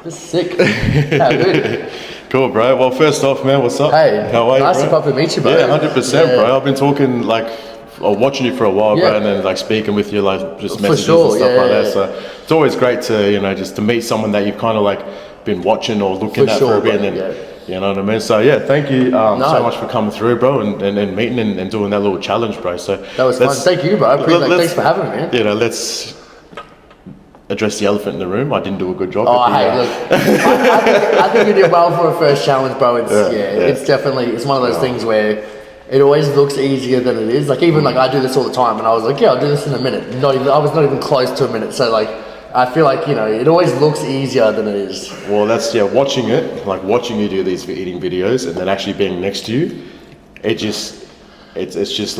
This is sick. How good? Cool, bro. Well, first off, man, what's up? Hey, how are you, nice bro? to properly meet you, bro. Yeah, 100%, bro. I've been talking or watching you for a while, bro, Yeah. and then like speaking with you, like just For messages sure, and stuff like yeah. that. So it's always great to just to meet someone that you've kind of like been watching or looking For at sure, for a bit, bro, and then yeah. you know what I mean. So yeah, thank you so much for coming through, bro, and meeting and doing that little challenge, bro. So That was fun. Thank you, bro. Thanks for having me, man. You know, let's address the elephant in the room. I didn't do a good job. Oh, hey, look, I think you did well for a first challenge, bro. It's definitely, it's one of those things where it always looks easier than it is. Like even like I do this all the time, and I was like, yeah, I'll do this in a minute. I was not even close to a minute. So like, I feel like it always looks easier than it is. Well, that's watching you do these eating videos, and then actually being next to you, it's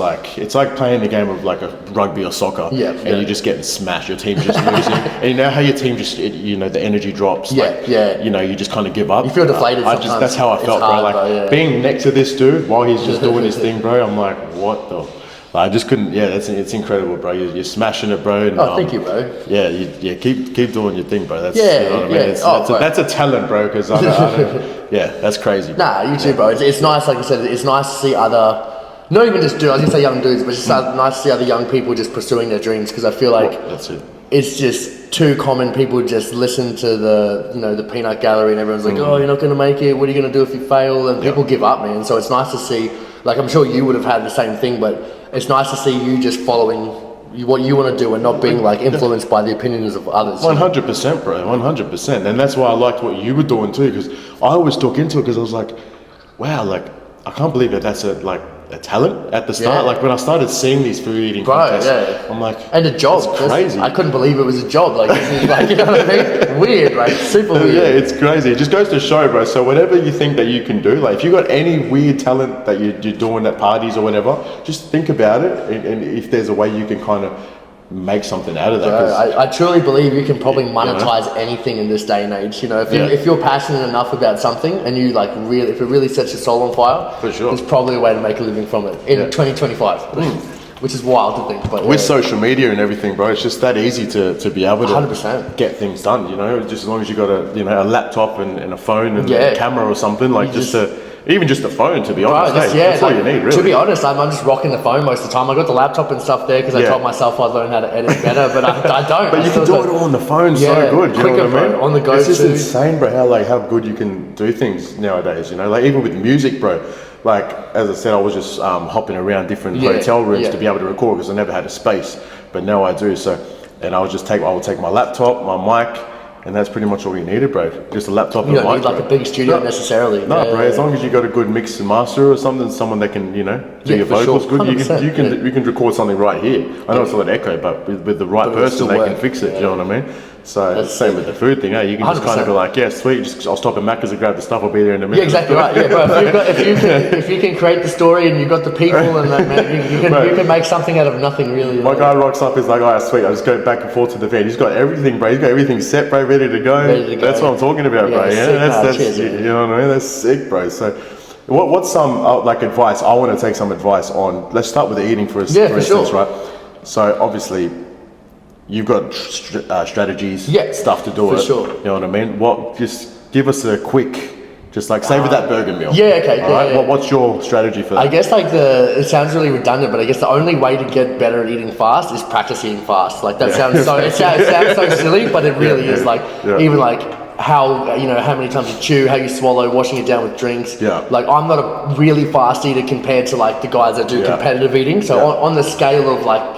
like playing the game of like a rugby or soccer, and you're just getting smashed. Your team's just losing, and you know how your team just the energy drops. You just kind of give up. You feel deflated. That's how I felt, hard, bro. Like being next to this dude while he's just doing his thing, bro. I'm like, what the. I just couldn't. Yeah, it's incredible, bro. You're smashing it, bro. And, thank you, bro. Yeah, keep doing your thing, bro. That's you know what I mean. That's a talent, bro. Because I don't. Yeah, that's crazy. Nah, you too, bro. It's nice, like you said. It's nice to see other. Not even just dudes. I was gonna say young dudes, but it's just nice to see other young people just pursuing their dreams. Because I feel like that's it. It's just too common. People just listen to the peanut gallery, and everyone's like, "Oh, you're not gonna make it. What are you gonna do if you fail?" And people give up, man. So it's nice to see. Like I'm sure you would have had the same thing, but it's nice to see you just following what you want to do and not being like influenced by the opinions of others. 100%, bro. 100%, and that's why I liked what you were doing too. Because I always took into it because I was like, wow, like I can't believe that's a talent at the start. Like when I started seeing these food eating contests, I'm like, and a job. It's crazy. I couldn't believe it was a job. Like, this is like, you know what I mean? Weird, like super weird. Yeah, it's crazy. It just goes to show, bro. So whatever you think that you can do, like if you got any weird talent that you're doing at parties or whatever, just think about it, and if there's a way you can kind of make something out of that. I truly believe you can probably monetize anything in this day and age. If you're passionate enough about something and you like really, if it really sets your soul on fire, for sure, there's probably a way to make a living from it in 2025, which is wild to think. But with social media and everything, bro, it's just that easy to be able to 100% get things done. Just as long as you got a laptop and a phone and a camera or something, like even just a phone, to be honest. That's all you need, really. To be honest, I'm just rocking the phone most of the time. I got the laptop and stuff there because I told myself I'd learn how to edit better, but I don't. But you can do it all on the phone so good. You know what I mean? On the go. It's just insane, bro. How good you can do things nowadays. Like even with music, bro. Like as I said, I was just hopping around different hotel rooms to be able to record because I never had a space, but now I do. So, and I would take my laptop, my mic. And that's pretty much all you needed, bro. Just a laptop and a mic. You don't need like a big studio necessarily. No, bro. As long as you got a good mix and master or something, someone that can, do your vocals good, you can record something right here. I know it's a lot of echo, but with the right person, they can fix it. You know what I mean? So that's the same with the food thing. You can just kind of be like, yeah, sweet. I'll stop at Macca's and grab the stuff. I'll be there in a minute. Yeah, exactly right. Yeah, bro. If you can create the story and you've got the people and that, man, you can make something out of nothing, really. My guy rocks up. He's like, oh, sweet. I just go back and forth to the van. He's got everything, bro. He's got everything set, bro, ready to go. That's what I'm talking about, bro. That's you know what I mean. That's sick, bro. So. What's some like advice? I want to take some advice on. Let's start with the eating for instance, right? So obviously, you've got strategies, stuff to do it. Sure. You know what I mean? Just give us a quick, just like say with that burger meal. Yeah, okay. All right. What's your strategy for that? I guess it sounds really redundant, but I guess the only way to get better at eating fast is practice eating fast. Like that sounds so. It sounds so silly, but it really is. Like even like. How many times you chew, how you swallow, washing it down with drinks. Like I'm not a really fast eater compared to like the guys that do competitive eating. So on the scale of like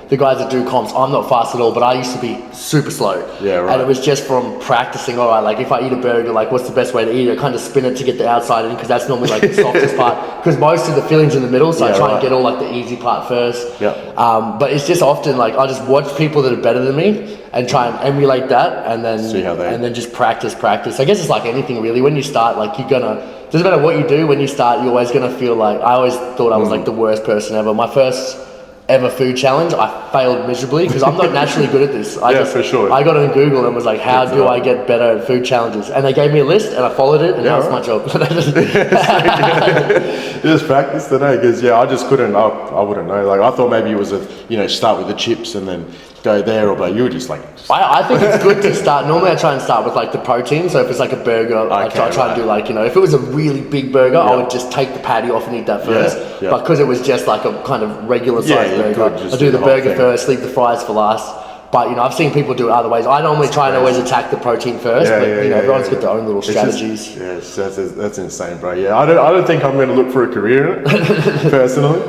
the guys that do comps, I'm not fast at all, but I used to be super slow. And it was just from practicing. All right, like if I eat a burger, like what's the best way to eat it? I kind of spin it to get the outside in because that's normally like the softest part. Because most of the filling's in the middle, so I try and get all like the easy part first. But it's just often like I just watch people that are better than me and try and emulate that, and then see how and then just practice. I guess it's like anything really. When you start, like doesn't matter what you do. When you start, you're always gonna feel like. I always thought I was like the worst person ever. My first ever food challenge, I failed miserably because I'm not naturally good at this. For sure. I got on Google and was like, how do I get better at food challenges? And they gave me a list and I followed it, and now it's my job. Just practice today, because I just couldn't. I wouldn't know. Like I thought maybe it was start with the chips and then go there, or but you were just like. I think it's good to start. Normally, I try and start with like the protein. So if it's like a burger, I try and do like, if it was a really big burger, I would just take the patty off and eat that first. But because it was just like a kind of regular sized burger, I do the burger first, leave the fries for last. But I've seen people do it other ways. I normally try and always attack the protein first. But everyone's got their own little strategies. That's insane, bro. Yeah, I don't think I'm going to look for a career in it personally,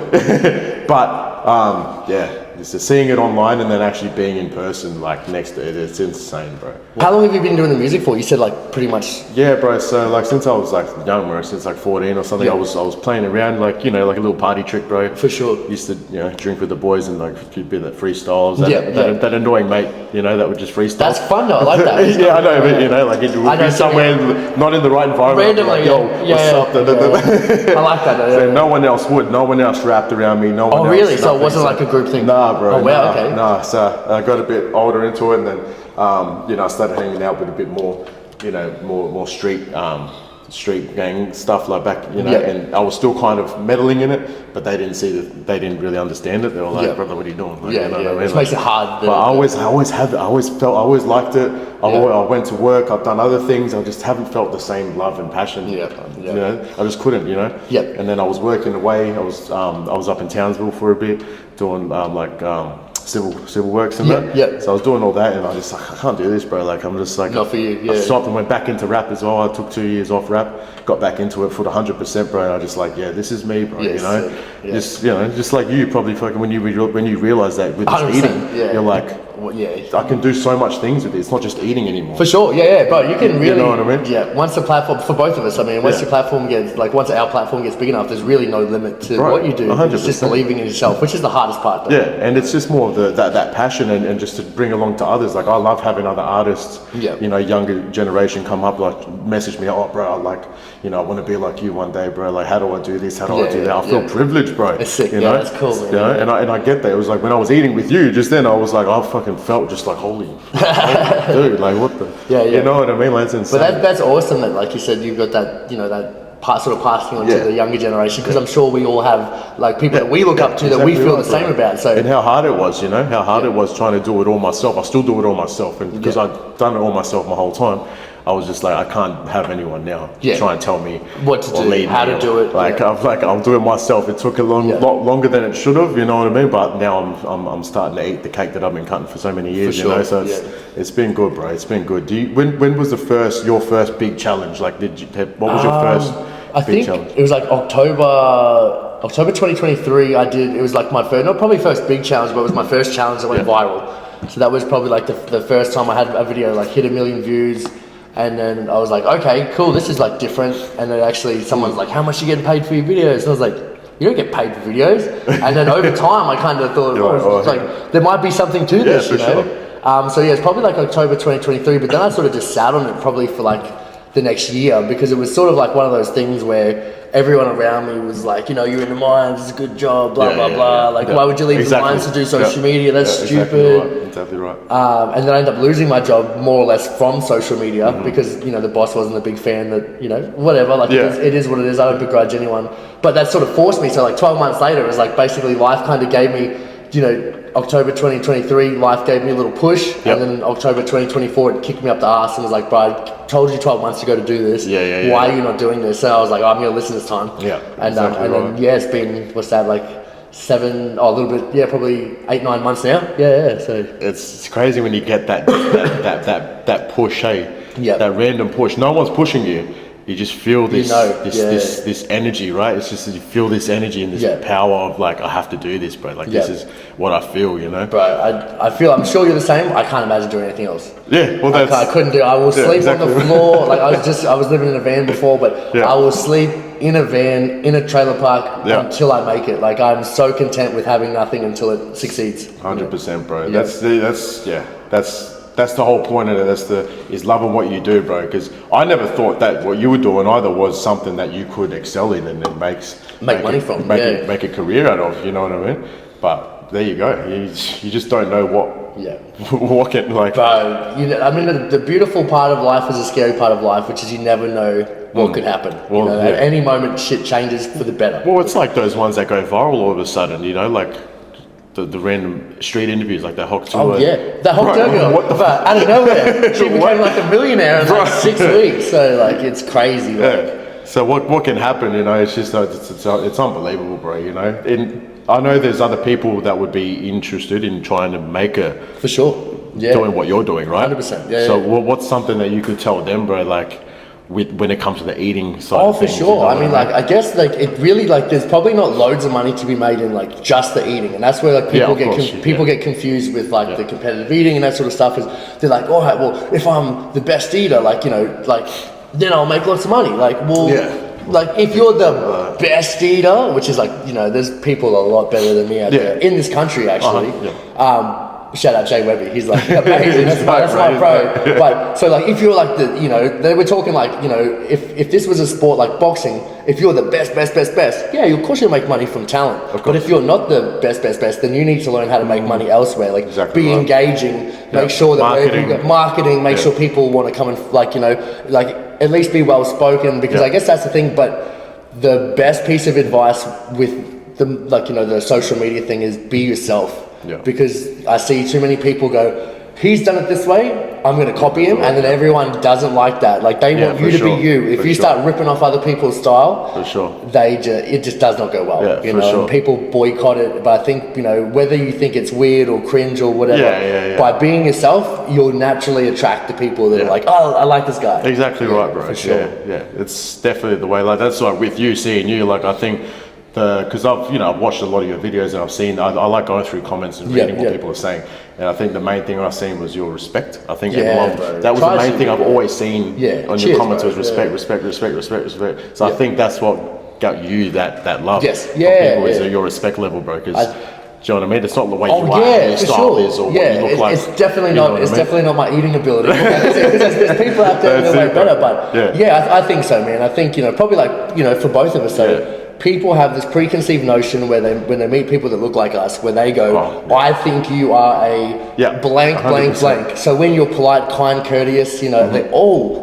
but just seeing it online and then actually being in person, like next to it, it's insane, bro. How long have you been doing the music for? You said like pretty much. Yeah, bro. So like since I was like young, bro, since like 14 or something, I was playing around like like a little party trick, bro. For sure. Used to drink with the boys and like be that freestyles. That annoying mate, that would just freestyle. That's fun though. I like that. Yeah, I know, but like it would be somewhere not in the right environment. Randomly, like, what's up? I like that. So no one else would. No one else rapped around me. No one else. Oh really? So it wasn't like a group thing. Nah, bro. Oh wow. Okay. Nah. So I got a bit older into it, and then I started hanging out with a bit more, more street gang stuff like back, and I was still kind of meddling in it, but they didn't really understand it. They were like, brother, what are you doing? Like, what I mean? It makes it hard. But I always liked it. I went to work. I've done other things. I just haven't felt the same love and passion. I just couldn't. And then I was working away. I was up in Townsville for a bit doing civil works and that. So I was doing all that, and I just like, I can't do this, bro. Like I'm just like, not for you. I stopped and went back into rap as well. I took 2 years off rap, got back into it for the 100%, bro. And I just like, this is me, bro. Just like you probably fucking when you realize that with just eating, you're like. I can do so much things with it. It's not just eating anymore. For sure, bro. You can really, you know what I mean? Yeah. Once the platform for both of us, once your platform once our platform gets big enough, there's really no limit to what you do. 100%. It's just believing in yourself, which is the hardest part. Though. Yeah, and it's just more of that passion and just to bring along to others. Like I love having other artists, younger generation come up, like message me, oh, bro, I want to be like you one day, bro. Like, how do I do this? How do I do that? I feel privileged, bro. It's sick. That's cool. Man. And I get that. It was like when I was eating with you just then, I was like, I fucking felt just like holy dude, like what the you know what I mean? Like, it's insane. But that's awesome that, like you said, you've got that that sort of passing on to the younger generation, because I'm sure we all have like people that we look up to that we feel the same about. So and how hard it was, how hard it was trying to do it all myself. I still do it all myself, and because I've done it all myself my whole time, I was just like, I can't have anyone now try and tell me what to do, how to do it. I'll do it myself. It took a lot longer than it should have, you know what I mean? But now I'm starting to eat the cake that I've been cutting for so many years, So it's been good, bro. It's been good. When was your first big challenge? Like, what was your first big challenge? It was like October 2023. It was like my first big challenge, but it was my first challenge that went viral. So that was probably like the first time I had a video like hit 1 million views. And then I was like, okay, cool, this is like different. And then actually someone's like, how much are you getting paid for your videos? And I was like, you don't get paid for videos. And then over time, I kind of thought, there might be something to this, Sure. So it's probably like October 2023, but then I sort of just sat on it probably for like the next year, because it was sort of like one of those things where everyone around me was like, you're in the mines, it's a good job, blah, blah. Like, why would you leave the mines to do social media? That's stupid. Exactly right. And then I ended up losing my job more or less from social media because, the boss wasn't a big fan that, whatever. Like, it is what it is. I don't begrudge anyone. But that sort of forced me. So like 12 months later, it was like basically life kind of gave me, October 2023, life gave me a little push. And then October 2024, it kicked me up the arse and was like, bro, I told you 12 months ago to do this. Why are you not doing this? So I was like, I'm going to listen this time. And then, it's been, what's that, like 7, a little bit, probably 8-9 months now. So it's crazy when you get that push, that random push. No one's pushing you. You just feel this this energy, right? It's just you feel this energy and this power of like, I have to do this, bro. Like this is what I feel, Bro, I'm sure you're the same. I can't imagine doing anything else. Yeah, well I couldn't do it. I will sleep on the floor. Like I was living in a van before, but I will sleep in a van, in a trailer park until I make it. Like I'm so content with having nothing until it succeeds. 100%, bro. That's the whole point of it. Is loving what you do, bro. Because I never thought that what you were doing either was something that you could excel in and then make money from, make a career out of. You know what I mean? But there you go. You just don't know what can like. Bro, the beautiful part of life is a scary part of life, which is you never know what could happen. Well, at any moment, shit changes for the better. Well, it's like those ones that go viral all of a sudden. the random street interviews, like that Hawk Oh yeah, that Hawk girl. What the fuck? Out of nowhere, she became like a millionaire in like 6 weeks. So like, it's crazy. Like. Yeah. So what can happen? You know, it's just it's unbelievable, bro. You know, and I know there's other people that would be interested in trying to make a for sure. Yeah. Doing what you're doing, right? 100%. Yeah. So what's something that you could tell them, bro? Like. When it comes to the eating side oh, of things, for sure. I mean, like, I guess, like, it really, like, there's probably not loads of money to be made in, like, just the eating. And that's where, like, people get confused with, like, the competitive eating and that sort of stuff. Is they're like, all right, well, if I'm the best eater, like, you know, like, then I'll make lots of money. Like, well, like, if you're the best eater, which is, like, you know, there's people a lot better than me out there in this country, actually. Shout out Jay Webby, he's like amazing. That's my pro. But so like if you're like the, you know, they were talking like, you know, if this was a sport like boxing, if you're the best, yeah, of course you'll make money from talent. But if you're not the best, then you need to learn how to make money elsewhere. Like be engaging, make sure that marketing, make sure people want to come and like, you know, like at least be well spoken, because I guess that's the thing. But the best piece of advice with the, like, you know, the social media thing is be yourself. Yeah. Because I see too many people go, he's done it this way, I'm going to copy him, and then everyone doesn't like that. Like they want you to be you. If you start ripping off other people's style, it just does not go well. Yeah, you know, and people boycott it. But I think, you know, whether you think it's weird or cringe or whatever, by being yourself, you'll naturally attract the people that are like, oh, I like this guy. Exactly right, bro. For sure. Yeah, it's definitely the way. Like that's like with you, seeing you, like I think. Because I've watched a lot of your videos and I've seen I like going through comments and reading what people are saying, and I think the main thing I've seen was your respect. I think that was the main thing I've always seen on your comments was respect. So I think that's what got you that love. People is your respect level, bro. Because do you know what I mean? It's not the way you are, your style is, or what you look like. It's definitely not. It's definitely not my eating ability. There's people out there that are way better, but I think so, man. I think, you know, probably like, you know, for both of us, so. People have this preconceived notion when they meet people that look like us, where they go, I think you are a blank. So when you're polite, kind, courteous, you know,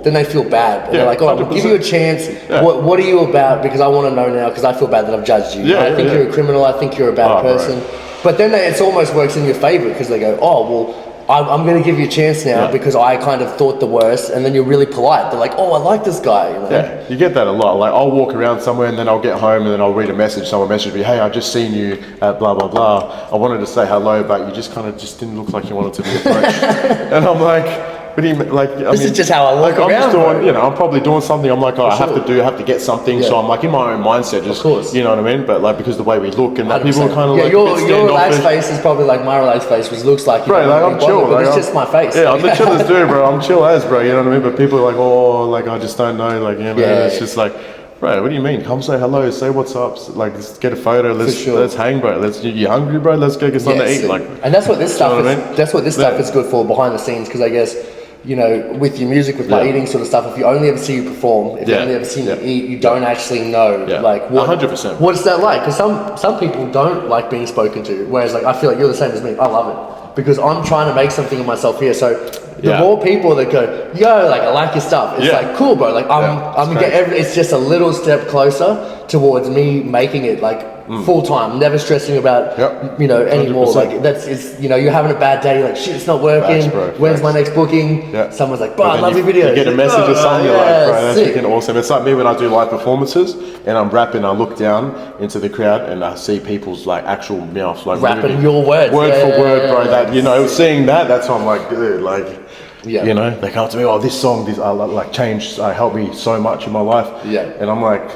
then they feel bad. And they're like, I'll give you a chance. What are you about? Because I want to know now, because I feel bad that I've judged you. I think you're a criminal. I think you're a bad person. Right. But then it almost works in your favor, because they go, oh, well, I'm going to give you a chance now because I kind of thought the worst, and then you're really polite. They're like, oh, I like this guy. You know? Yeah, you get that a lot. Like I'll walk around somewhere and then I'll get home and then I'll read a message. Someone messaged me, hey, I just seen you at blah, blah, blah. I wanted to say hello, but you just kind of just didn't look like you wanted to be approached. And I'm like, what do you like? This is just how I look around. I'm just doing, you know, I'm probably doing something. I'm like, I have to get something. So I'm like in my own mindset, just, you know what I mean? But like, because the way we look and like, people are kind of like, your relaxed face is probably like my relaxed face, which looks like, bro, like I'm chill. But it's just my face. Yeah, I'm the chillest dude, bro. I'm chill as, bro. You know what I mean? But people are like, oh, like I just don't know. Like, you know, it's just like, bro, what do you mean? Come say hello, say what's up. Like, let's get a photo. Let's hang, bro. You hungry, bro? Let's go get something to eat. Like, and that's what this stuff is. That's what this stuff is good for behind the scenes, because I guess, you know, with your music, with my eating sort of stuff, if you only ever see you perform, if you only ever see you eat, you don't actually know, like, 100%. What's that like? Because some people don't like being spoken to, whereas, like, I feel like you're the same as me. I love it, because I'm trying to make something of myself here, so the more people that go, yo, like, I like your stuff, it's like, cool, bro, like, I'm getting it's just a little step closer towards me making it, like, full time, never stressing about, you know, anymore. 100%. Like it's you know, you're having a bad day, you're like, shit, it's not working. When's my next booking? Someone's like, bro, I love your videos. You get a message or something, you're like, bro, that's freaking awesome. It's like me when I do live performances and I'm rapping, I look down into the crowd and I see people's like actual mouths, like rapping your words, word for word, bro. That, you know, seeing that's why I'm like, dude, like. You know, they come to me, oh, this song, like changed, helped me so much in my life. And I'm like,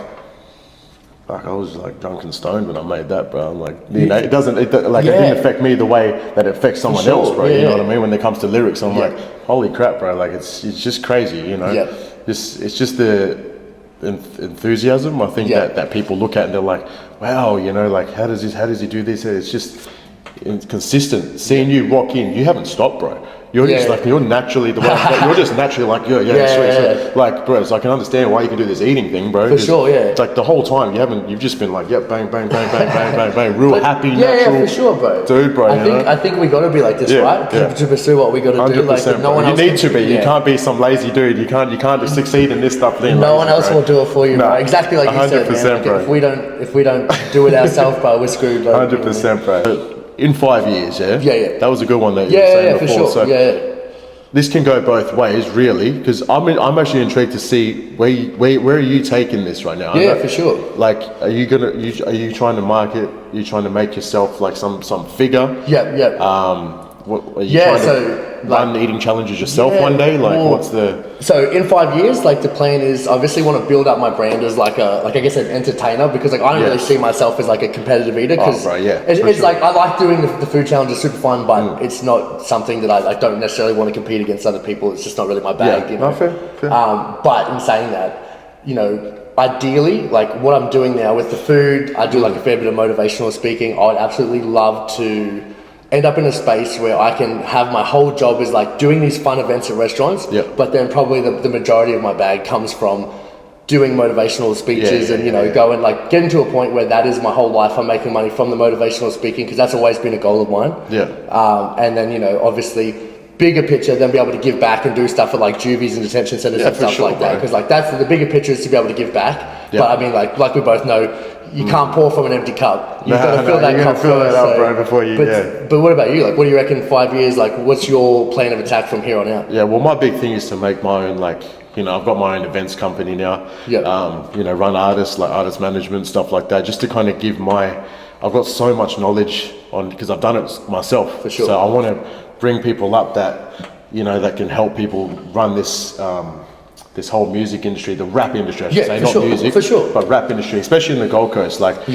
fuck, I was like drunk and stoned when I made that, bro. I'm like, you know, it didn't affect me the way that it affects someone else, bro. You know what I mean? When it comes to lyrics, I'm like, holy crap, bro. Like it's just crazy, you know. It's just the enthusiasm. I think that people look at and they're like, wow, you know, like how does he do this? It's just consistent. Seeing you walk in, you haven't stopped, bro. You're just like, you're naturally the way, you're just naturally like, sweet. Like, bro, so I can understand why you can do this eating thing, bro. For sure, It's like the whole time you've just been like, bang, bang, bang, bang, bang, bang, bang, real happy, natural. Yeah, for sure, bro. Dude, bro, I think we gotta be like this, right? To pursue what we gotta do. Like, no one else. You need to be. You can't be some lazy dude. You can't just succeed in this stuff. No one else will do it for you, bro. Exactly like you said, man. If we don't do it ourselves, bro, we're screwed, bro. 100%, bro. in 5 years, yeah? Yeah. That was a good one that you were saying before. For sure. So this can go both ways, really, because I'm actually intrigued to see where are you taking this right now? Yeah, for sure. Like, are you trying to market? Are you trying to make yourself like some figure? Yeah. What are you trying to run eating challenges yourself one day? Like, what's the? So in 5 years, like the plan is, I obviously want to build up my brand as like I guess an entertainer, because like I don't really see myself as like a competitive eater, because it's like I like doing the food challenge, it's super fun, but it's not something that I don't necessarily want to compete against other people. It's just not really my bag. You know? Fair. But in saying that, you know, ideally, like what I'm doing now with the food, I do like a fair bit of motivational speaking. I would absolutely love to end up in a space where I can have my whole job is like doing these fun events at restaurants, but then probably the majority of my bag comes from doing motivational speeches and, you know, go and like getting to a point where that is my whole life. I'm making money from the motivational speaking, because that's always been a goal of mine. And then, you know, obviously bigger picture, then be able to give back and do stuff at like juvies and detention centers and stuff like that. Because like that's the bigger picture, is to be able to give back. But I mean, like we both know, you can't pour from an empty cup. You've got to fill that cup fill first. That up, bro, before you. But what about you? Like, what do you reckon? 5 years? Like, what's your plan of attack from here on out? Yeah, well, my big thing is to make my own, like, you know, I've got my own events company now. You know, run artists, like artist management, stuff like that, just to kind of give I've got so much knowledge on, because I've done it myself. For sure. So I want to bring people up that, you know, that can help people run this this whole music industry, the rap industry, I should say, not music, but rap industry, especially in the Gold Coast. Like,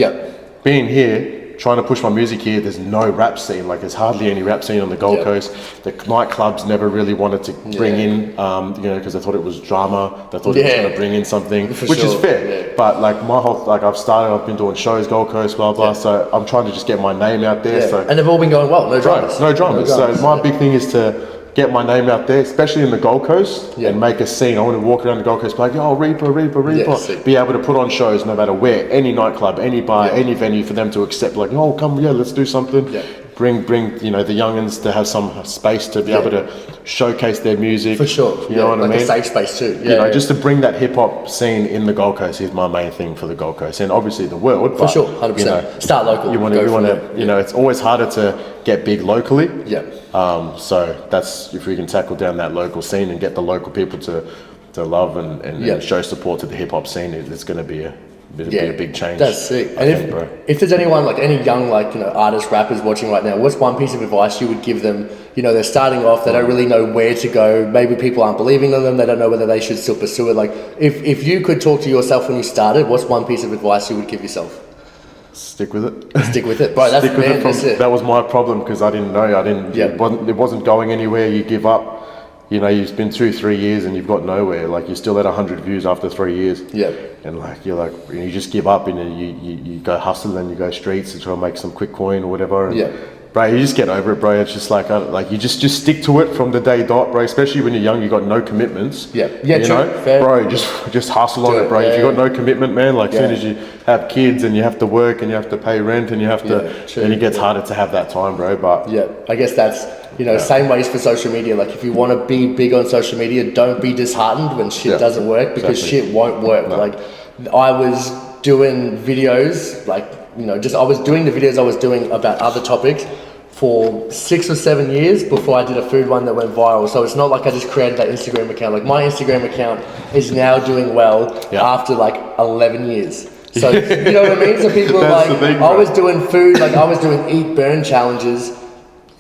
being here, trying to push my music here, there's no rap scene. Like, there's hardly any rap scene on the Gold Coast. The nightclubs never really wanted to bring in, you know, because they thought it was drama. They thought it was going to bring in something, which is fair. But like my whole, like I've been doing shows, Gold Coast, blah blah. So I'm trying to just get my name out there. So and they've all been going well. No dramas. No dramas. So my big thing is to get my name out there, especially in the Gold Coast, and make a scene. I want to walk around the Gold Coast, like, yo, Reapa. Be able to put on shows no matter where, any nightclub, any bar, any venue, for them to accept, like, oh, come, let's do something. Bring, you know, the youngins to have some space to be able to showcase their music. For sure. You know what I mean? Like a safe space too. You know, just to bring that hip hop scene in the Gold Coast is my main thing for the Gold Coast, and obviously the world. For sure, 100%. You know, start local. You want to, you know, it's always harder to get big locally. So that's, if we can tackle down that local scene and get the local people to love and show support to the hip hop scene, it's going to be a big change. That's sick. And if there's anyone, like any young, like, you know, artists, rappers watching right now, what's one piece of advice you would give them? You know, they're starting off, they don't really know where to go. Maybe people aren't believing in them. They don't know whether they should still pursue it. Like, if you could talk to yourself when you started, what's one piece of advice you would give yourself? Stick with it. Stick with it, bro. That's it. That was my problem, because I didn't know. It wasn't going anywhere. You give up. You know, you've been 2-3 years and you've got nowhere. Like, you're still at 100 views after 3 years. And like, you're like, you just give up, and you go hustle and you go streets and try to make some quick coin or whatever. And bro, you just get over it, bro. It's just like, you just stick to it from the day dot, bro. Especially when you're young, you got no commitments. You know? Fair. Bro, just hustle on it, bro. If you got no commitment, man, like, as soon as you have kids and you have to work and you have to pay rent and you have to, then it gets harder to have that time, bro. But I guess that's, you know, same ways for social media. Like, if you want to be big on social media, don't be disheartened when shit doesn't work, because shit won't work. Like, I was doing videos, like, you know, I was doing the videos I was doing about other topics for 6 or 7 years before I did a food one that went viral. So it's not like I just created that Instagram account. Like, my Instagram account is now doing well after like 11 years. So you know what I mean? So people are like, I was doing food, like I was doing eat burn challenges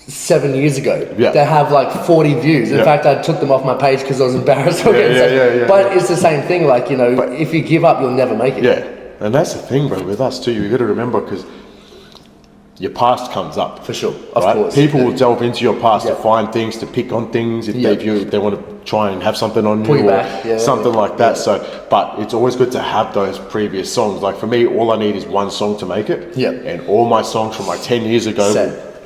7 years ago. They have like 40 views. In fact, I took them off my page because I was embarrassed. But it's the same thing. Like, you know, if you give up, you'll never make it. And that's the thing, bro, with us too. You got to remember, because your past comes up. For sure, of course. People will delve into your past to find things, to pick on things, if they want to try and have something on you or something like that. So, but it's always good to have those previous songs. Like, for me, all I need is one song to make it. And all my songs from like 10 years ago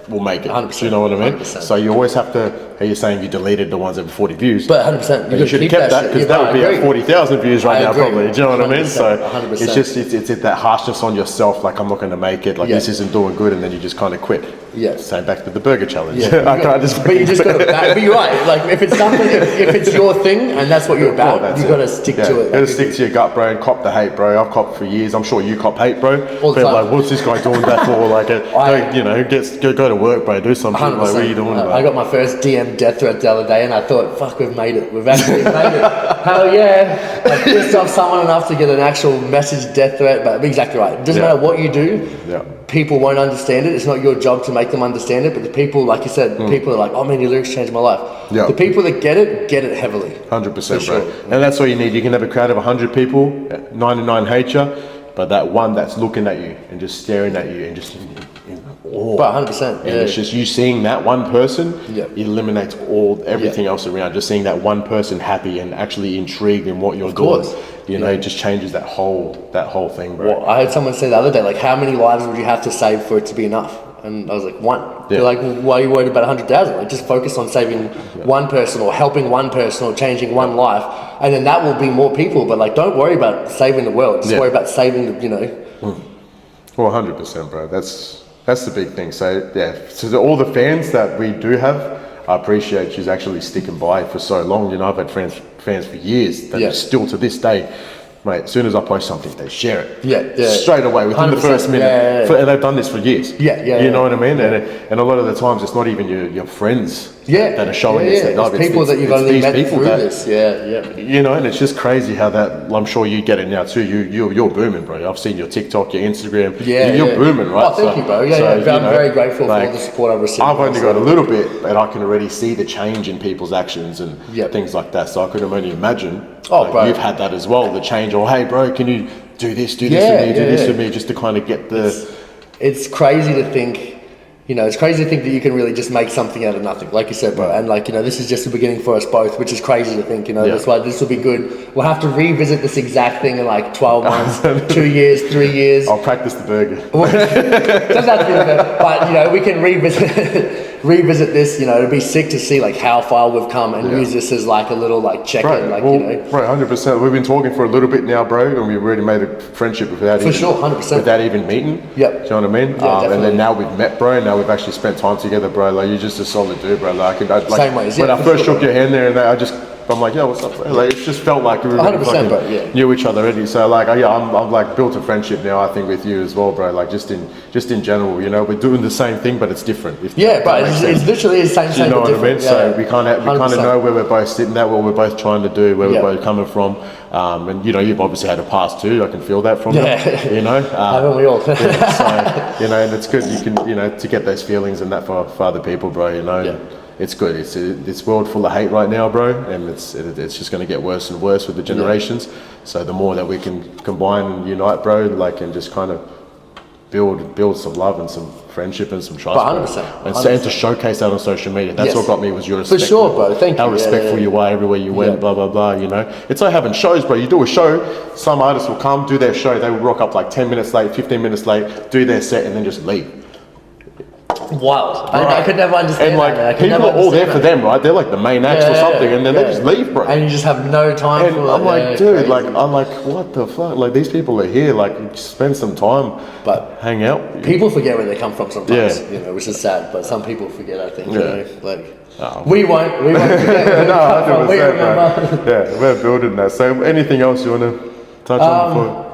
will make it. 100%, you know what I mean? 100%. So you always have to you're saying you deleted the ones over 40 views. But 100%, you should have kept that, because that would be at 40,000 views right now, probably. Do you know what I mean? So 100%. it's just it's that harshness on yourself. Like, I'm not going to make it. Like, this isn't doing good, and then you just kind of quit. Yeah. Same back to the burger challenge. Yeah, I can't just. But you just got to. But you're right. Like, if it's something, if it's your thing and that's what you're about, you got to stick to it. You got to stick to your gut, bro, and cop the hate, bro. I've copped for years. I'm sure you cop hate, bro. All the time. Like, what's this guy doing that for? Like, go to work, bro. Do something. 100%. Like, what are you doing? I got my first DM death threat the other day, and I thought, fuck, we've made it. We've actually made it. Hell yeah! I pissed off someone enough to get an actual message death threat. But exactly right. It doesn't matter what you do. Yeah. People won't understand it. It's not your job to make them understand it. But the people, like you said, people are like, oh man, your lyrics changed my life. Yeah. The people that get it heavily. 100%, sure. bro. And that's all you need. You can have a crowd of 100 people, 99 hate you, but that one that's looking at you and just staring at you and just awe. But 100%. And it's just you seeing that one person, it eliminates everything else around. Just seeing that one person happy and actually intrigued in what you're doing. You know, it just changes that whole thing, bro. Well, I heard someone say the other day, like, how many lives would you have to save for it to be enough? And I was like, one. Yeah. They're like, well, why are you worried about 100,000? Like, just focus on saving one person or helping one person or changing one life, and then that will be more people. But like, don't worry about saving the world. Just worry about saving the, Well, 100%, bro. That's the big thing. So so all the fans that we do have, I appreciate you actually sticking by for so long. You know, I've had fans for years that are still to this day, mate, as soon as I post something, they share it. Yeah. Straight away, within the first minute. And they've done this for years. You know what I mean? And a lot of the times, it's not even your friends that are showing this. It's people that you've only met through this. You know, and it's just crazy how that, I'm sure you get it now too. You're booming, bro. I've seen your TikTok, your Instagram. You're booming, right? Oh, thank you, bro. I'm very grateful for all the support I've received. I've only got a little bit, but I can already see the change in people's actions and things like that. So I could only imagine. Bro. You've had that as well, the change. Or, hey, bro, can you do this for me, just to kind of get the... It's crazy to think, it's crazy to think that you can really just make something out of nothing, like you said, bro. And like, this is just the beginning for us both, which is crazy to think, that's why this will be good. We'll have to revisit this exact thing in like 12 months, 2 years, 3 years. I'll practice the burger. Doesn't have to be the burger, but we can revisit this. It'd be sick to see like how far we've come and use this as like a little like check-in, Right, 100%. We've been talking for a little bit now, bro, and we've already made a friendship without even 100%. Without even meeting. Yep. Do you know what I mean? And then now we've met, bro, and now we've actually spent time together, bro. Like, you're just a solid dude, bro. Like, same ways. When I first shook your hand there, and I'm like, what's up, bro? Like, it just felt like we really knew each other already. So like, I'm like built a friendship now, I think, with you as well, bro. Like, just in general, we're doing the same thing, but it's different. But it's literally the same. You know what I mean? So we kind of know where we're both sitting at, what we're both trying to do, where we're both coming from. And you've obviously had a past too. I can feel that from you. Haven't we all? So and it's good. You can to get those feelings and that for other people, bro. It's good. It's this world full of hate right now, bro, and it's just going to get worse and worse with the generations. So the more that we can combine and unite, bro, like, and just kind of build some love and some friendship and some trust, 100%, and to showcase that on social media. That's what got me, was your respect. For sure, bro. Thank you. How respectful you are everywhere you went, blah blah blah. It's like having shows, bro. You do a show, some artists will come do their show, they will rock up like 10 minutes late, 15 minutes late, do their set, and then just leave. Wild. I could never understand. And like, people are all there for them, right? They're like the main acts or something, and then they just leave, bro. And you just have no time for I'm like, dude, I'm like, what the fuck? Like, these people are here, like, spend some time, but hang out. People forget where they come from sometimes, which is sad, but some people forget, I think, we won't forget. No, 100%, bro. We're building that. So anything else you want to touch on before?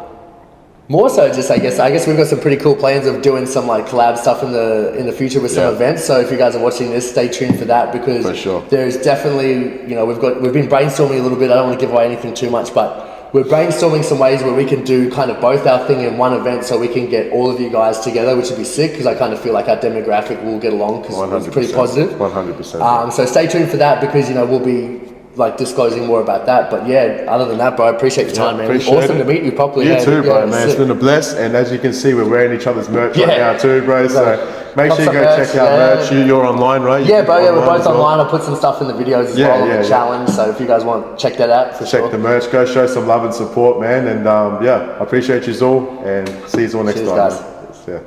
More so, just I guess we've got some pretty cool plans of doing some like collab stuff in the future with some events. So if you guys are watching this, stay tuned for that, because there's definitely we've been brainstorming a little bit. I don't want to give away anything too much, but we're brainstorming some ways where we can do kind of both our thing in one event, so we can get all of you guys together, which would be sick, because I kind of feel like our demographic will get along, because it's pretty positive. 100%. So stay tuned for that, because we'll be like disclosing more about that. But other than that, bro, I appreciate your time, man. Awesome to meet you properly. You too, bro, man. It's been a bless, and as you can see, we're wearing each other's merch right now too, bro. So make sure you go check out merch. You're online, right? Bro. We're both online. I'll put some stuff in the videos as well. The challenge. So if you guys want, check that out. Check the merch. Go show some love and support, man. And I appreciate you all, and see you all next time. Guys. Yeah.